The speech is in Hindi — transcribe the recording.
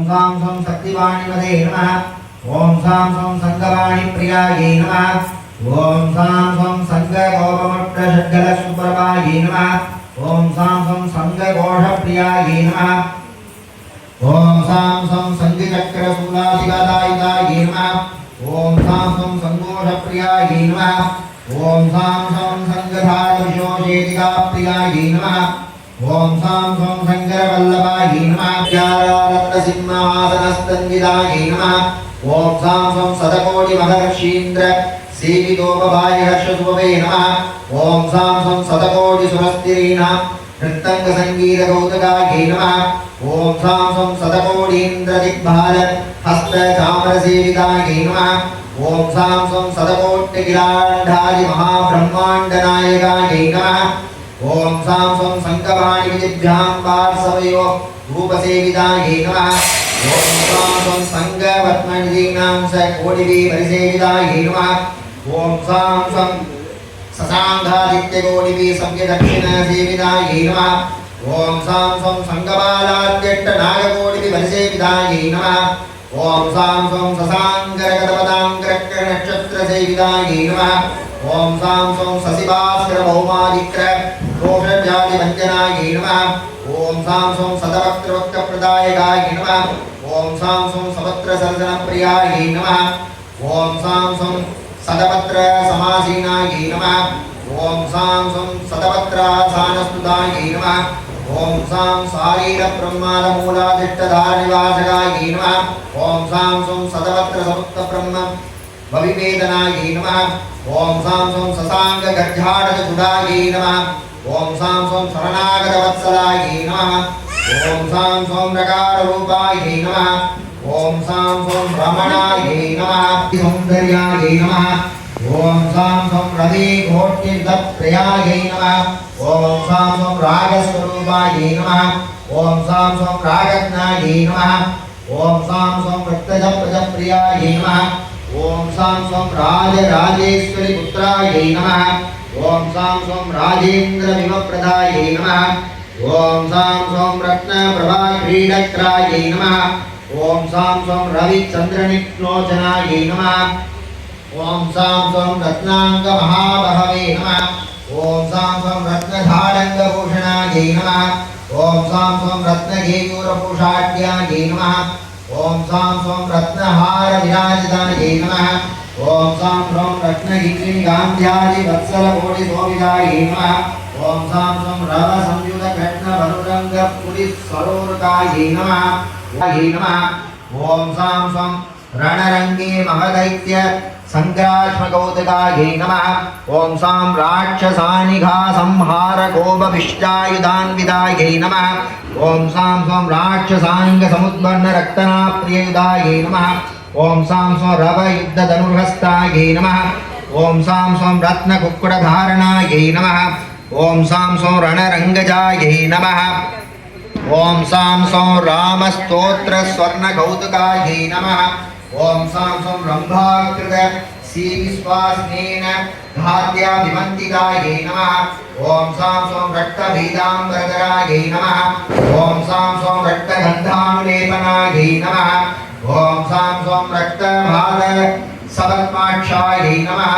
सां सं शक्तिवाणीमदे नमः। ओम सां सं संगवाणी प्रियायै नमः। ओम सां सं संगगोपमट्टषड्गलसुप्रभायै नमः। ओम सां सं संगघोषप्रियायै नमः। ओम सां सं संगचक्रशूलाधिगदायितायै नमः। ओम सां सं संघोषप्रियायै नमः। ओम सां सं संगधारविशोषेदिकाप्रियायै नमः। ओम सां सं शंकरवल्लभायै नमः। व्याररत्नसिंहासनस्तन्वितायै नमः। ओम सां सं शतकोटिमहर्षीन्द्र सेवितोपभाय हर्षशुभवे नमः। ओम सां सं शतकोटिसुरस्तिरीणां नृत्तङ्गसङ्गीतकौतुकायै नमः। ओम सां सं शतकोटीन्द्रदिग्भाल हस्तचामरसेवितायै नमः। ओम सां सं शतकोटिकिलाण्डादिमहाब्रह्माण्डनायकायै नमः। ओम सां सं शङ्खवाणिविजिभ्यां पार्श्वयो रूपसेवितायै नमः। ओम सां सं शङ्खपद्मनिधीनां सकोटिभिर्परिसेवितायै नमः। ओम सां सं शशाङ्कादित्यकोटिभिः सव्यदक्षिणसेवितायै नमः। ओम सां सं शङ्खबालाद्यष्टनागकोटिभिर्परिसेवितायै नमः। ओम सां सं शशाङ्करगतपदाङ्करनक्षत्रसेवितायै नमः। ओम सां सं शशिभास्करभौमादिक्र दोषजातिभञ्जनायै नमः। ओम सां सं शतवक्त्रवक्त्रप्रदायकायै नमः। ओम सां सं सपत्रसर्जनप्रियायै नमः। ओम सां सं शतपत्रसमासीनायै नमः। ओम सां सं शतपत्रासानस्तुतायै नमः। ओम सां शारीरब्रह्मादमूलादिष्टधारनिवासकायै नमः। ओम सां सं शतपत्रसमुक्तब्रह्म भविवेदनायै नमः। ओम सां सं शशाङ्कगर्जाढचूडायै नमः। ओम सां सं शरणागतवत्सलायै नमः। ओम सां सं रकाररूपायै नमः। ओम सां सं रमणायै नमः। सौन्दर्यायै नमः। ओम सां सं रविघोष्टिप्रियायै नमः। ओम सां सं रागस्वरूपायै नमः। ओम सां सं रागज्ञायै नमः। ओम सां सं रक्तजप्रियायै नमः। ओम सां सं राजराजेश्वरी पुत्रायै नमः। ओम सां सं राजेन्द्रविमप्रदायै नमः। ओम सां सं रत्नप्रभाक्रीडक्रायै नमः। ओम सां सं रविचन्द्रनिक्लोचनायै नमः। ओम सां सं रत्नाङ्गमहाबहवे नमः। ओम सां सं रत्नधारङ्गभूषणायै नमः। ओम सां सं रत्नकेयूरभूषाढ्यायै नमः। ओम सां सं रत्नहारविराजितायै नमः। ओम सां सं रत्नगिरिगान्ध्यादिवत्सलकोटिशोभितायै नमः। ओम सां सं रवसंयुतघट्नभनुरङ्गपुरिसरोरुकायै नमः। ओम सां सं रणरङ्गे महदैत्य संग्राश्मकौतुकायै नमः। ओम सां राक्षसानिघासंहारकोपविष्टायुधान्वितायै नमः। ओम सां सं राक्षसाङ्गसमुद्बन्नरक्तनाप्रिययुधायै नमः। ओम सां सं रवयुद्धधनुर्हस्तायै नमः। ओम सां सं रत्नकुक्कुटधारणायै नमः। ओम सां सं रणरङ्गजायै नमः। ओम सां सं रामस्तोत्रस्वर्णकौतुकायै नमः। ओम सां सं रम्भाकृत सीविश्वास्नेन धात्याभिमन्तिकायै नमः। ओम सां सं रक्तपीताम्बरधरायै नमः। ओम सां सं रक्तगन्धानुलेपनायै नमः। ओम सां सं रक्तभागसपद्माक्षायै नमः।